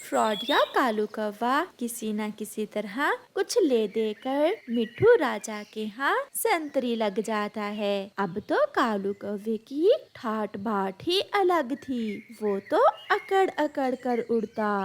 फ्रॉडिया कालू कौवा किसी न किसी तरह कुछ ले देकर मिट्ठू राजा के यहाँ संतरी लग जाता है। अब तो कालू कौवे की ठाट बाट ही अलग थी। वो तो अकड़ अकड़ कर उड़ता।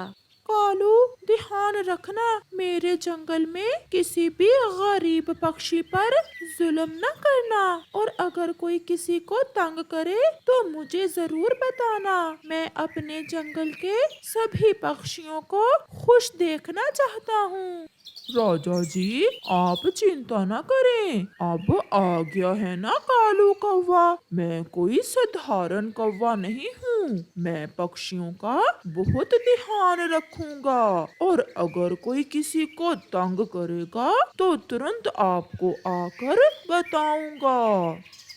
कालू, ध्यान रखना, मेरे जंगल में किसी भी गरीब पक्षी पर जुल्म न करना, और अगर कोई किसी को तंग करे तो मुझे जरूर बताना। मैं अपने जंगल के सभी पक्षियों को खुश देखना चाहता हूँ। राजा जी, आप चिंता न करें, अब आ गया है ना कालू कौवा। मैं कोई साधारण कौवा नहीं हूँ, मैं पक्षियों का बहुत ध्यान रखूंगा, और अगर कोई किसी को तंग करेगा तो तुरंत आपको आकर बताऊंगा।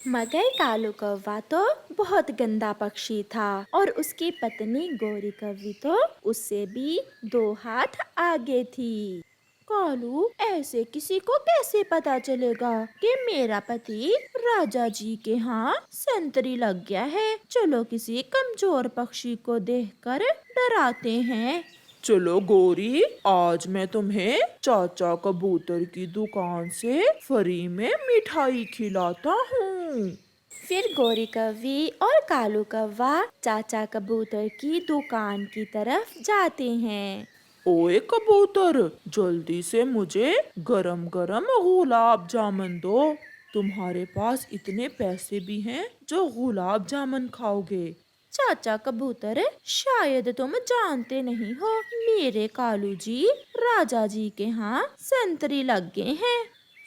मगर कालू कौवा तो बहुत गंदा पक्षी था और उसकी पत्नी गोरी कौवी तो उससे भी 2 हाथ आगे थी। कालू, ऐसे किसी को कैसे पता चलेगा कि मेरा पति राजा जी के यहाँ संतरी लग गया है। चलो किसी कमजोर पक्षी को देखकर डराते हैं। चलो गोरी, आज मैं तुम्हें चाचा कबूतर की दुकान से फ्री में मिठाई खिलाता हूँ। फिर गोरी कौवी और कालू कौवा चाचा कबूतर की दुकान की तरफ जाते हैं। ओए कबूतर, जल्दी से मुझे गरम गरम गुलाब जामुन दो। तुम्हारे पास इतने पैसे भी हैं जो गुलाब जामुन खाओगे। चाचा कबूतर, शायद तुम जानते नहीं हो, मेरे कालू जी राजा जी के यहाँ संतरी लग गए हैं।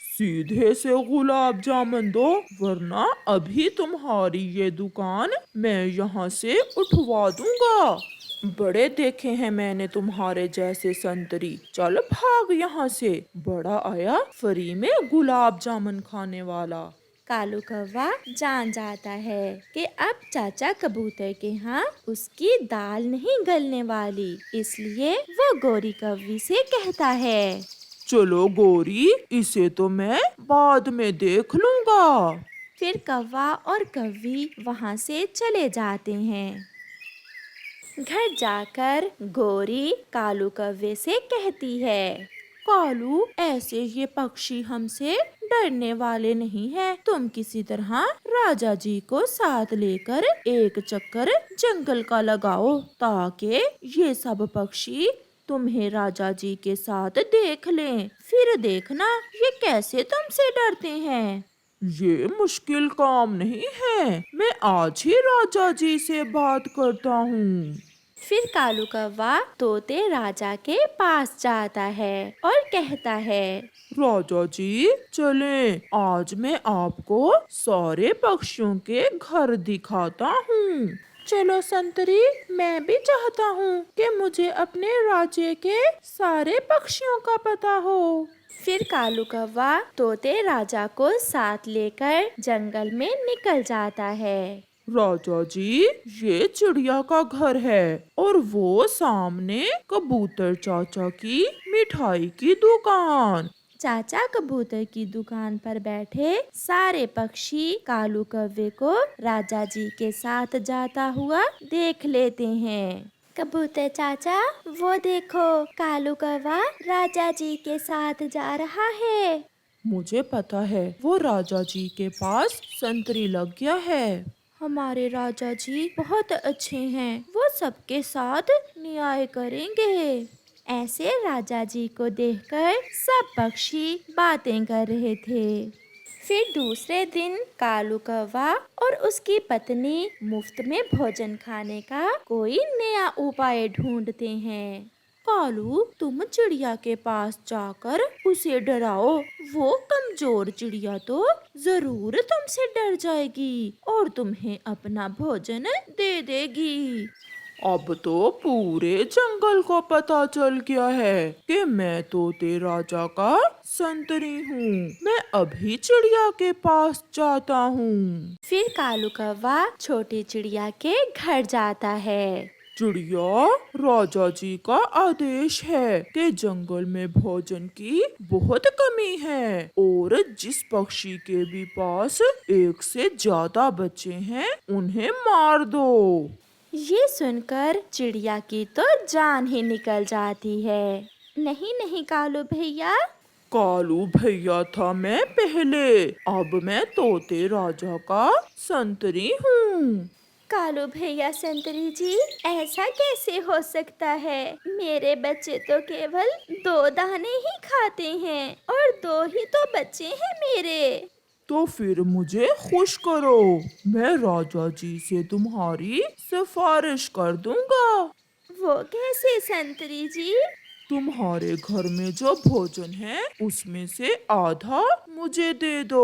सीधे से गुलाब जामुन दो, वरना अभी तुम्हारी ये दुकान मैं यहाँ से उठवा दूंगा। बड़े देखे हैं मैंने तुम्हारे जैसे संतरी। चल भाग यहाँ से, बड़ा आया फ्री में गुलाब जामुन खाने वाला। कालू कौवा जान जाता है कि अब चाचा कबूतर के यहाँ उसकी दाल नहीं गलने वाली, इसलिए वो गोरी कौवी से कहता है, चलो गोरी, इसे तो मैं बाद में देख लूंगा। फिर कौवा और कौवी वहाँ से चले जाते हैं। घर जाकर गोरी कालू कौवे से कहती है, कालू, ऐसे ये पक्षी हमसे डरने वाले नहीं हैं। तुम किसी तरह राजा जी को साथ लेकर एक चक्कर जंगल का लगाओ, ताकि ये सब पक्षी तुम्हें राजा जी के साथ देख लें। फिर देखना ये कैसे तुमसे डरते हैं। ये मुश्किल काम नहीं है, मैं आज ही राजा जी से बात करता हूँ। फिर कालू कौवा तोते राजा के पास जाता है और कहता है, राजा जी, चलें, आज मैं आपको सारे पक्षियों के घर दिखाता हूँ। चलो संतरी, मैं भी चाहता हूँ कि मुझे अपने राज्य के सारे पक्षियों का पता हो। फिर कालू कौवा तोते राजा को साथ लेकर जंगल में निकल जाता है। राजा जी, ये चिड़िया का घर है, और वो सामने कबूतर चाचा की मिठाई की दुकान। चाचा कबूतर की दुकान पर बैठे सारे पक्षी कालू कौवे को राजा जी के साथ जाता हुआ देख लेते हैं। कबूतर चाचा, वो देखो, कालू कौवा राजा जी के साथ जा रहा है। मुझे पता है, वो राजा जी के पास संतरी लग गया है। हमारे राजा जी बहुत अच्छे हैं, वो सबके साथ न्याय करेंगे। ऐसे राजा जी को देखकर सब पक्षी बातें कर रहे थे। फिर दूसरे दिन कालू कौवा और उसकी पत्नी मुफ्त में भोजन खाने का कोई नया उपाय ढूंढते हैं। कालू, तुम चिड़िया के पास जाकर उसे डराओ, वो कमजोर चिड़िया तो जरूर तुमसे डर जाएगी और तुम्हें अपना भोजन दे देगी। अब तो पूरे जंगल को पता चल गया है कि मैं तोते राजा का संतरी हूँ। मैं अभी चिड़िया के पास जाता हूँ। फिर कालू कौवा छोटी चिड़िया के घर जाता है। चिड़िया, राजा जी का आदेश है कि जंगल में भोजन की बहुत कमी है, और जिस पक्षी के भी पास एक से ज्यादा बच्चे हैं उन्हें मार दो। ये सुनकर चिड़िया की तो जान ही निकल जाती है। नहीं नहीं कालू भैया, कालू भैया था मैं पहले, अब मैं तोते राजा का संतरी हूँ। कालू भैया संतरी जी, ऐसा कैसे हो सकता है? मेरे बच्चे तो केवल 2 दाने ही खाते हैं और 2 ही तो बच्चे हैं मेरे। तो फिर मुझे खुश करो, मैं राजा जी से तुम्हारी सिफारिश कर दूंगा। वो कैसे संतरी जी? तुम्हारे घर में जो भोजन है उसमें से आधा मुझे दे दो।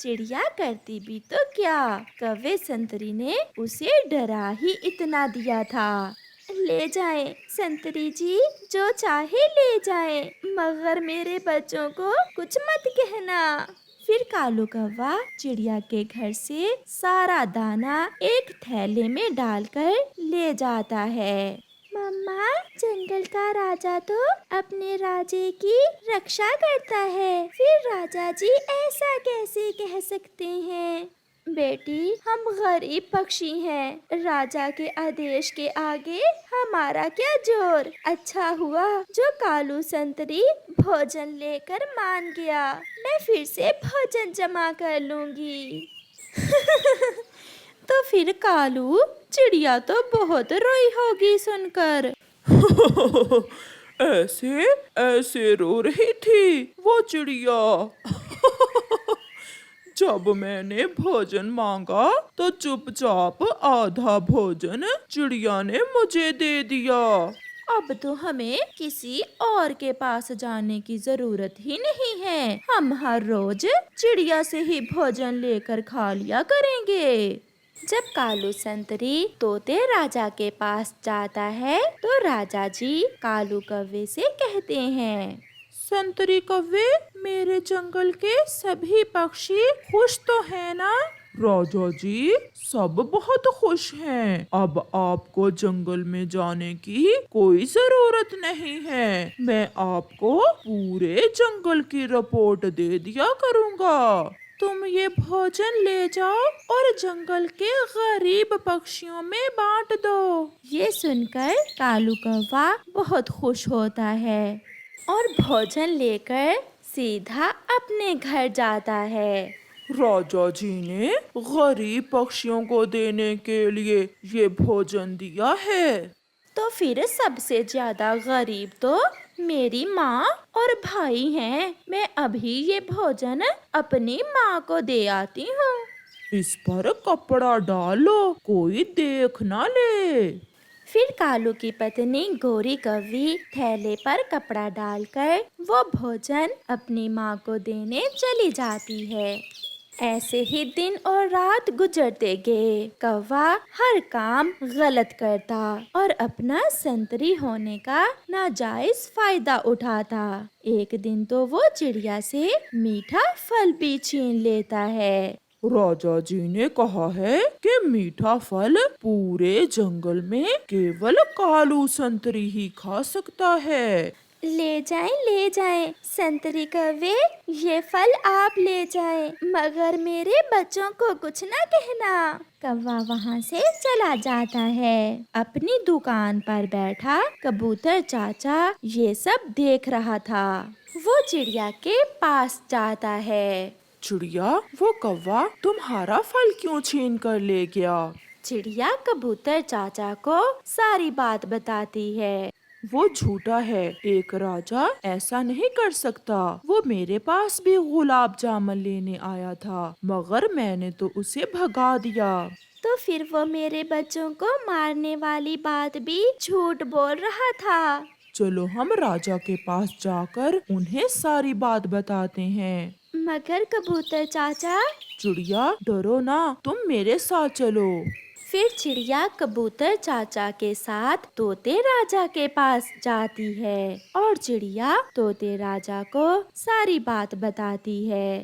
चिड़िया करती भी तो क्या, कौवे संतरी ने उसे डरा ही इतना दिया था। ले जाएं संतरी जी, जो चाहे ले जाएं, मगर मेरे बच्चों को कुछ मत कहना। फिर कालू कौवा चिड़िया के घर से सारा दाना एक थैले में डालकर ले जाता है। मम्मा, जंगल का राजा तो अपने राजे की रक्षा करता है, फिर राजा जी ऐसा कैसे कह सकते हैं? बेटी, हम गरीब पक्षी हैं, राजा के आदेश के आगे हमारा क्या जोर। अच्छा हुआ जो कालू संतरी भोजन लेकर मान गया, मैं फिर से भोजन जमा कर लूंगी। तो फिर कालू, चिड़िया तो बहुत रोई होगी सुनकर। ऐसे ऐसे रो रही थी वो चिड़िया। जब मैंने भोजन मांगा तो चुपचाप आधा भोजन चिड़िया ने मुझे दे दिया। अब तो हमें किसी और के पास जाने की जरूरत ही नहीं है, हम हर रोज चिड़िया से ही भोजन लेकर खा लिया करेंगे। जब कालू संतरी तोते राजा के पास जाता है तो राजा जी कालू कौवे से कहते हैं, संतरी कौवे, मेरे जंगल के सभी पक्षी खुश तो है ना? राजा जी, सब बहुत खुश हैं। अब आपको जंगल में जाने की कोई जरूरत नहीं है। मैं आपको पूरे जंगल की रिपोर्ट दे दिया करूँगा। तुम ये भोजन ले जाओ और जंगल के गरीब पक्षियों में बांट दो। ये सुनकर कालू कौवा बहुत खुश होता है और भोजन लेकर सीधा अपने घर जाता है। राजा जी ने गरीब पक्षियों को देने के लिए ये भोजन दिया है। तो फिर सबसे ज्यादा गरीब तो मेरी माँ और भाई हैं। मैं अभी ये भोजन अपनी माँ को दे आती हूँ। इस पर कपड़ा डालो, कोई देख ना ले। फिर कालू की पत्नी गोरी कौवी थैले पर कपड़ा डालकर वो भोजन अपनी माँ को देने चली जाती है। ऐसे ही दिन और रात गुजरते गए। कौवा हर काम गलत करता और अपना संतरी होने का नाजायज फायदा उठाता। एक दिन तो वो चिड़िया से मीठा फल भी छीन लेता है। राजा जी ने कहा है कि मीठा फल पूरे जंगल में केवल कालू संतरी ही खा सकता है। ले जाएं संतरी कौवे, ये फल आप ले जाएं, मगर मेरे बच्चों को कुछ ना कहना। कौवा वहाँ से चला जाता है। अपनी दुकान पर बैठा कबूतर चाचा ये सब देख रहा था। वो चिड़िया के पास जाता है। चिड़िया, वो कौवा तुम्हारा फल क्यों छीन कर ले गया? चिड़िया कबूतर चाचा को सारी बात बताती है। वो झूठा है, एक राजा ऐसा नहीं कर सकता। वो मेरे पास भी गुलाब जामुन लेने आया था, मगर मैंने तो उसे भगा दिया। तो फिर वो मेरे बच्चों को मारने वाली बात भी झूठ बोल रहा था। चलो हम राजा के पास जाकर उन्हें सारी बात बताते हैं। मगर कबूतर चाचा। चिड़िया, डरो ना, तुम मेरे साथ चलो। फिर चिड़िया कबूतर चाचा के साथ तोते राजा के पास जाती है और चिड़िया तोते राजा को सारी बात बताती है।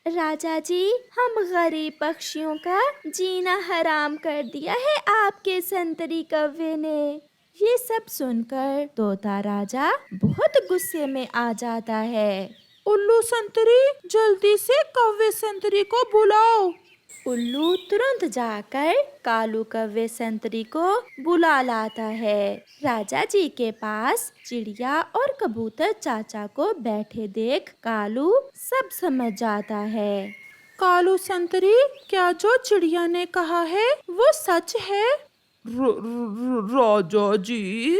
राजा जी, हम गरीब पक्षियों का जीना हराम कर दिया है आपके संतरी कौवे ने। ये सब सुनकर तोता राजा बहुत गुस्से में आ जाता है। उल्लू संतरी, जल्दी से कौवे संतरी को बुलाओ। उल्लू तुरंत जाकर कालू कौवे संतरी को बुला लाता है। राजा जी के पास चिड़िया और कबूतर चाचा को बैठे देख कालू सब समझ जाता है। कालू संतरी, क्या जो चिड़िया ने कहा है वो सच है? राजा जी,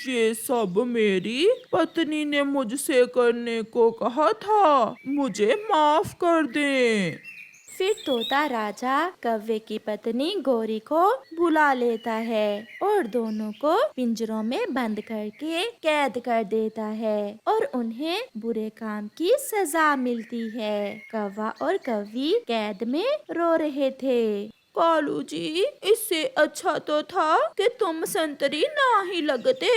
ये सब मेरी पत्नी ने मुझसे करने को कहा था, मुझे माफ कर दें। फिर तोता राजा कौवे की पत्नी गौरी को बुला लेता है और दोनों को पिंजरों में बंद करके कैद कर देता है और उन्हें बुरे काम की सजा मिलती है। कौवा और कौवी कैद में रो रहे थे। कालू जी, इससे अच्छा तो था कि तुम संतरी ना ही लगते।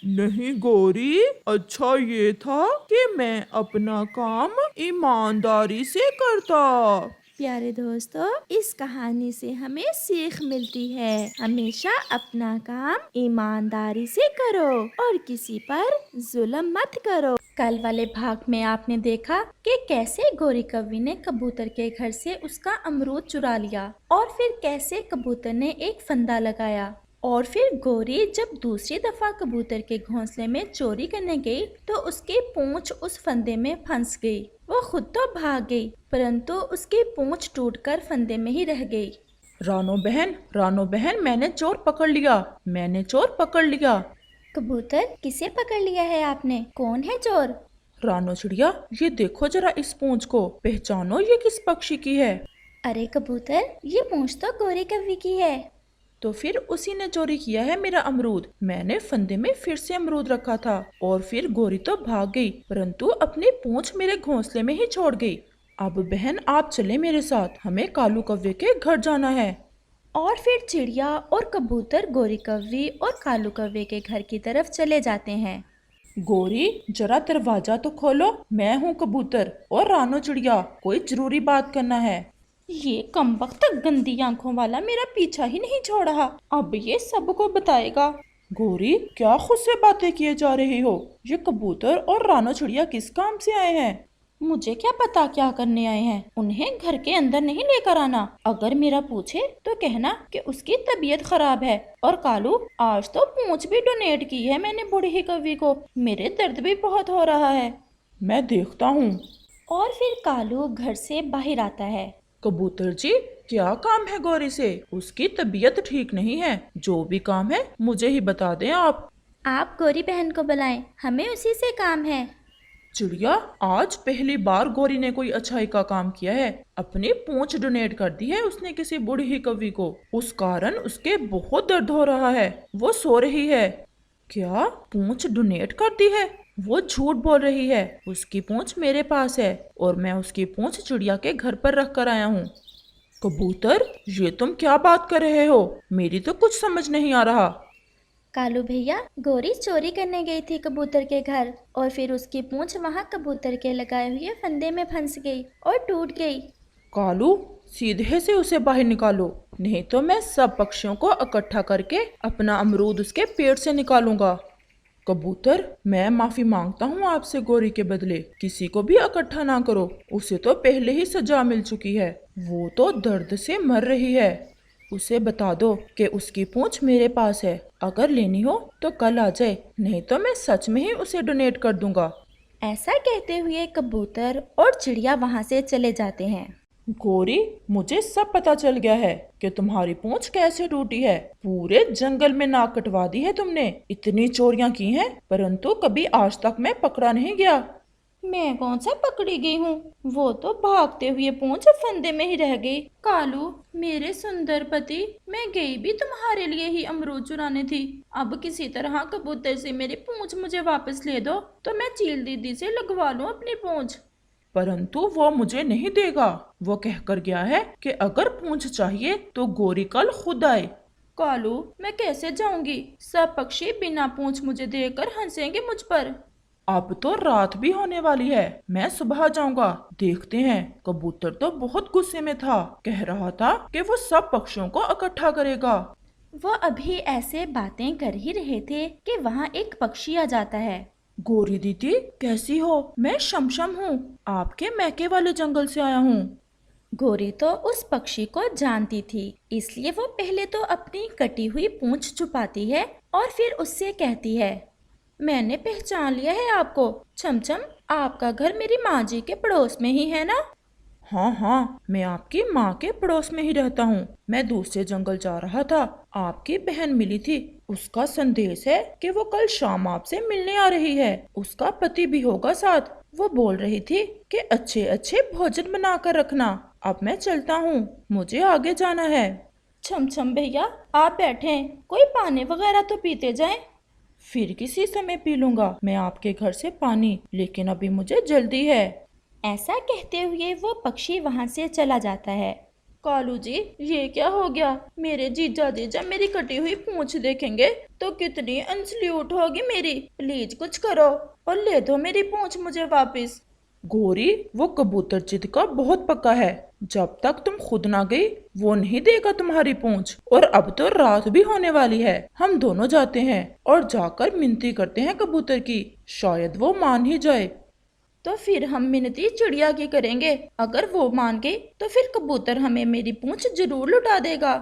नहीं गौरी, अच्छा ये था कि मैं अपना काम ईमानदारी से करता। प्यारे दोस्तों, इस कहानी से हमें सीख मिलती है, हमेशा अपना काम ईमानदारी से करो और किसी पर जुल्म मत करो। कल वाले भाग में आपने देखा कि कैसे गोरी कौवी ने कबूतर के घर से उसका अमरूद चुरा लिया और फिर कैसे कबूतर ने एक फंदा लगाया और फिर गोरी जब दूसरी दफा कबूतर के घोंसले में चोरी करने गई तो उसकी पूंछ उस फंदे में फंस गई। वो खुद तो भाग गई परंतु उसकी पूंछ टूटकर फंदे में ही रह गई। रानो बहन, मैंने चोर पकड़ लिया। कबूतर, किसे पकड़ लिया है आपने? कौन है चोर? रानो चिड़िया, ये देखो जरा इस पूंछ को, पहचानो ये किस पक्षी की है? अरे कबूतर, ये पूंछ तो गोरी कौवी की है। तो फिर उसी ने चोरी किया है मेरा अमरूद। मैंने फंदे में फिर से अमरूद रखा था और फिर गोरी तो भाग गई परंतु अपनी पूंछ मेरे घोंसले में ही छोड़ गई। अब बहन आप चले मेरे साथ, हमें कालू कौवे के घर जाना है। और फिर चिड़िया और कबूतर गोरी कौवी और कालू कौवे के घर की तरफ चले जाते हैं। गोरी, जरा दरवाजा तो खोलो, मैं हूँ कबूतर और रानो चिड़िया, कोई जरूरी बात करना है। ये कमबख्त गंदी आंखों वाला मेरा पीछा ही नहीं छोड़ रहा, अब ये सबको बताएगा। गोरी, क्या खुद से बातें किए जा रही हो? ये कबूतर और रानो चिड़िया किस काम से आए हैं? मुझे क्या पता क्या करने आए हैं, उन्हें घर के अंदर नहीं लेकर आना। अगर मेरा पूछे तो कहना कि उसकी तबीयत खराब है। और कालू, आज तो पूंछ भी डोनेट की है मैंने बूढ़ी कौवी को, मेरे दर्द भी बहुत हो रहा है। मैं देखता हूँ। और फिर कालू घर से बाहर आता है। कबूतर जी, क्या काम है गौरी से? उसकी तबीयत ठीक नहीं है, जो भी काम है मुझे ही बता दें आप। आप गौरी बहन को बुलाएं, हमें उसी से काम है। चिड़िया, आज पहली बार गौरी ने कोई अच्छाई का काम किया है। अपनी पूंछ डोनेट कर दी है उसने किसी बूढ़ी कौवी को, उस कारण उसके बहुत दर्द हो रहा है, वो सो रही है। क्या पूंछ डोनेट कर दी है? वो झूठ बोल रही है, उसकी पूंछ मेरे पास है और मैं उसकी पूंछ चिड़िया के घर पर रख कर आया हूँ। कबूतर, ये तुम क्या बात कर रहे हो? मेरी तो कुछ समझ नहीं आ रहा। कालू भैया, गोरी चोरी करने गई थी कबूतर के घर और फिर उसकी पूंछ वहाँ कबूतर के लगाए हुए फंदे में फंस गई और टूट गई। कालू, सीधे से उसे बाहर निकालो, नहीं तो मैं सब पक्षियों को इकट्ठा करके अपना अमरूद उसके पेट से निकालूंगा। कबूतर, मैं माफी मांगता हूँ आपसे गौरी के बदले, किसी को भी इकट्ठा ना करो, उसे तो पहले ही सजा मिल चुकी है, वो तो दर्द से मर रही है। उसे बता दो कि उसकी पूंछ मेरे पास है, अगर लेनी हो तो कल आ जाए, नहीं तो मैं सच में ही उसे डोनेट कर दूंगा। ऐसा कहते हुए कबूतर और चिड़िया वहाँ से चले जाते हैं। गौरी, मुझे सब पता चल गया है कि तुम्हारी पूंछ कैसे टूटी है। पूरे जंगल में नाक कटवा दी है तुमने, इतनी चोरियां की हैं, परंतु कभी आज तक मैं पकड़ा नहीं गया। मैं कौन सा पकड़ी गई हूँ, वो तो भागते हुए पूंछ फंदे में ही रह गई। कालू, मेरे सुंदर पति, मैं गई भी तुम्हारे लिए ही अमरूद चुराने थी। अब किसी तरह कबूतर से मेरी पूंछ मुझे वापस ले दो तो मैं चील दीदी से लगवा लूं अपनी पूंछ। परंतु वो मुझे नहीं देगा, वो कहकर गया है कि अगर पूंछ चाहिए तो गौरी कल खुद आए। कालू, मैं कैसे जाऊंगी, सब पक्षी बिना पूंछ मुझे देकर हंसेंगे मुझ पर। अब तो रात भी होने वाली है, मैं सुबह जाऊंगा, देखते हैं। कबूतर तो बहुत गुस्से में था, कह रहा था कि वो सब पक्षियों को इकट्ठा करेगा। वो अभी ऐसे बातें कर ही रहे थे कि वहाँ एक पक्षी आ जाता है। गौरी दीदी, कैसी हो? मैं शमशम हूँ, आपके मैके वाले जंगल से आया हूँ। गोरी तो उस पक्षी को जानती थी, इसलिए वो पहले तो अपनी कटी हुई पूंछ छुपाती है और फिर उससे कहती है, मैंने पहचान लिया है आपको। छमछम, आपका घर मेरी माँ जी के पड़ोस में ही है ना? हाँ हाँ, मैं आपकी माँ के पड़ोस में ही रहता हूँ। मैं दूसरे जंगल जा रहा था, आपकी बहन मिली थी। उसका संदेश है कि वो कल शाम आपसे मिलने आ रही है। उसका पति भी होगा साथ। वो बोल रही थी कि अच्छे अच्छे भोजन बना कर रखना। अब मैं चलता हूँ, मुझे आगे जाना है। छमछम भैया, आप बैठें, कोई पानी वगैरह तो पीते जाएं। फिर किसी समय पी लूंगा मैं आपके घर से पानी, लेकिन अभी मुझे जल्दी है। ऐसा कहते हुए वो पक्षी वहां से चला जाता है। कालू जी, ये क्या हो गया? मेरे जीजा जी जब मेरी कटी हुई पूंछ देखेंगे तो कितनी अनसल्यूट होगी मेरी। प्लीज कुछ करो और ले दो मेरी पूंछ मुझे वापस। गोरी, वो कबूतर जिद का बहुत पक्का है। जब तक तुम खुद ना गई वो नहीं देगा तुम्हारी पूंछ। और अब तो रात भी होने वाली है। हम दोनों जाते हैं और जाकर मिन्नती करते हैं कबूतर की, शायद वो मान ही जाए। तो फिर हम मिन्नती चिड़िया की करेंगे। अगर वो मान गई तो फिर कबूतर हमें मेरी पूंछ जरूर लुटा देगा।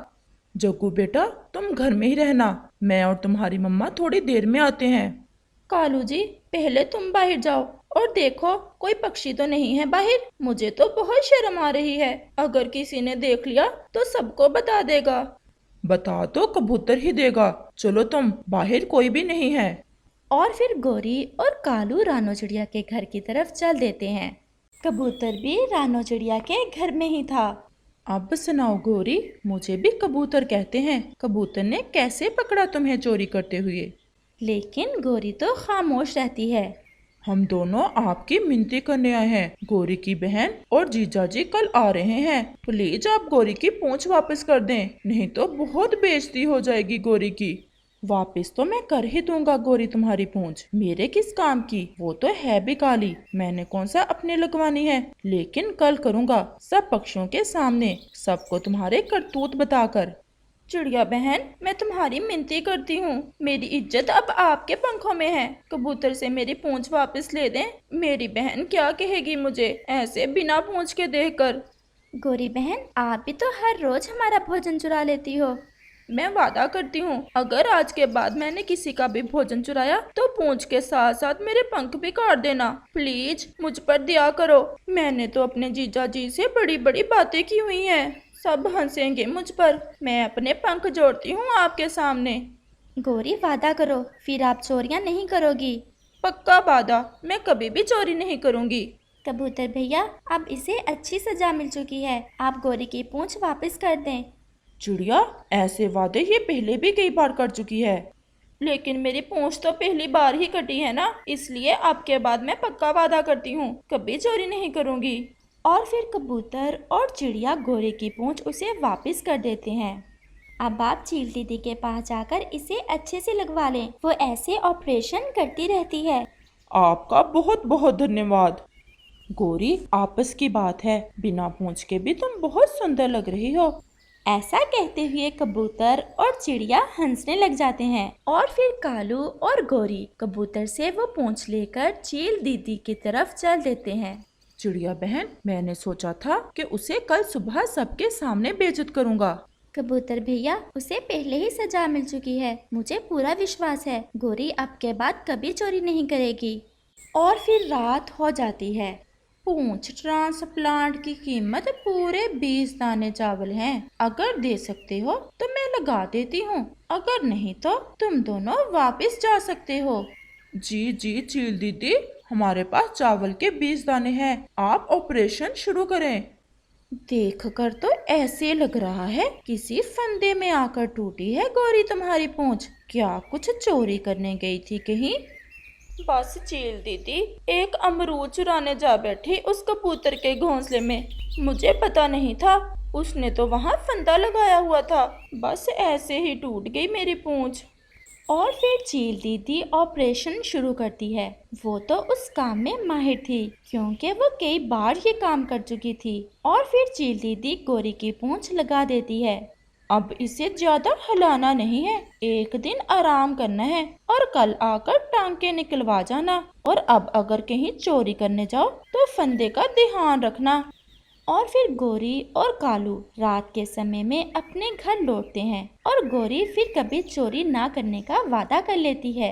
जग्गू बेटा, तुम घर में ही रहना, मैं और तुम्हारी मम्मा थोड़ी देर में आते हैं। कालू जी, पहले तुम बाहर जाओ और देखो कोई पक्षी तो नहीं है बाहर। मुझे तो बहुत शर्म आ रही है, अगर किसी ने देख लिया तो सबको बता देगा। बता तो कबूतर ही देगा। चलो तुम, बाहर कोई भी नहीं है। और फिर गोरी और कालू रानो चिड़िया के घर की तरफ चल देते हैं। कबूतर भी रानो चिड़िया के घर में ही था। अब सुनाओ गोरी, मुझे भी कबूतर कहते हैं। कबूतर ने कैसे पकड़ा तुम्हें चोरी करते हुए? लेकिन गोरी तो खामोश रहती है। हम दोनों आपकी मिन्नती करने आए हैं। गोरी की बहन और जीजा जी कल आ रहे हैं। प्लीज आप गोरी की पूंछ वापस कर दें, नहीं तो बहुत बेइज्जती हो जाएगी गोरी की। वापस तो मैं कर ही दूंगा गोरी तुम्हारी पूंछ, मेरे किस काम की? वो तो है भी काली, मैंने कौन सा अपने लगवानी है। लेकिन कल करूंगा, सब पक्षियों के सामने, सबको तुम्हारे करतूत बताकर। चिड़िया बहन, मैं तुम्हारी मिन्नती करती हूँ, मेरी इज्जत अब आपके पंखों में है। कबूतर से मेरी पूंछ वापस ले दें। मेरी बहन क्या कहेगी मुझे ऐसे बिना पूंछ के देखकर? गोरी बहन, आप भी तो हर रोज हमारा भोजन चुरा लेती हो। मैं वादा करती हूँ, अगर आज के बाद मैंने किसी का भी भोजन चुराया तो पूंछ के साथ साथ मेरे पंख भी काट देना। प्लीज मुझ पर दया करो। मैंने तो अपने जीजा जी से बड़ी बड़ी बातें की हुई हैं। सब हंसेंगे मुझ पर। मैं अपने पंख जोड़ती हूँ आपके सामने। गोरी, वादा करो, फिर आप चोरियाँ नहीं करोगी। पक्का वादा, मैं कभी भी चोरी नहीं करूँगी। कबूतर भैया, अब इसे अच्छी सजा मिल चुकी है, आप गोरी की पूंछ वापस कर दें। चिड़िया, ऐसे वादे ये पहले भी कई बार कर चुकी है। लेकिन मेरी पूंछ तो पहली बार ही कटी है ना, इसलिए अब के बाद मैं पक्का वादा करती हूँ, कभी चोरी नहीं करूँगी। और फिर कबूतर और चिड़िया गोरे की पूंछ उसे वापस कर देते हैं। अब आप चील दीदी के पास जाकर इसे अच्छे से लगवा लें, वो ऐसे ऑपरेशन करती रहती है। आपका बहुत बहुत धन्यवाद। गोरी, आपस की बात है, बिना पूंछ के भी तुम बहुत सुंदर लग रही हो। ऐसा कहते हुए कबूतर और चिड़िया हंसने लग जाते हैं। और फिर कालू और गोरी कबूतर से वो पूंछ लेकर चील दीदी की तरफ चल देते हैं। चिड़िया बहन, मैंने सोचा था कि उसे कल सुबह सबके सामने बेइज्जत करूंगा। कबूतर भैया, उसे पहले ही सजा मिल चुकी है, मुझे पूरा विश्वास है गोरी अब के बाद कभी चोरी नहीं करेगी। और फिर रात हो जाती है। पूंछ ट्रांसप्लांट की कीमत पूरे 20 दाने चावल हैं। अगर दे सकते हो तो मैं लगा देती हूँ, अगर नहीं तो तुम दोनों वापस जा सकते हो। जी जी चील दीदी, हमारे पास चावल के 20 दाने हैं, आप ऑपरेशन शुरू करें। देखकर तो ऐसे लग रहा है किसी फंदे में आकर टूटी है गोरी तुम्हारी पूंछ। क्या कुछ चोरी करने गई थी कहीं? बस चील दीदी, एक अमरूद चुराने जा बैठी उस कबूतर के घोंसले में। मुझे पता नहीं था, उसने तो वहाँ फंदा लगाया हुआ था, बस ऐसे ही टूट गई मेरी पूंछ। और फिर चील दीदी ऑपरेशन शुरू करती है। वो तो उस काम में माहिर थी, क्योंकि वो कई बार ये काम कर चुकी थी। और फिर चील दीदी गोरी की पूंछ लगा देती है। अब इसे ज्यादा हिलाना नहीं है, एक दिन आराम करना है और कल आकर टांके निकलवा जाना। और अब अगर कहीं चोरी करने जाओ तो फंदे का ध्यान रखना। और फिर गोरी और कालू रात के समय में अपने घर लौटते हैं और गोरी फिर कभी चोरी ना करने का वादा कर लेती है।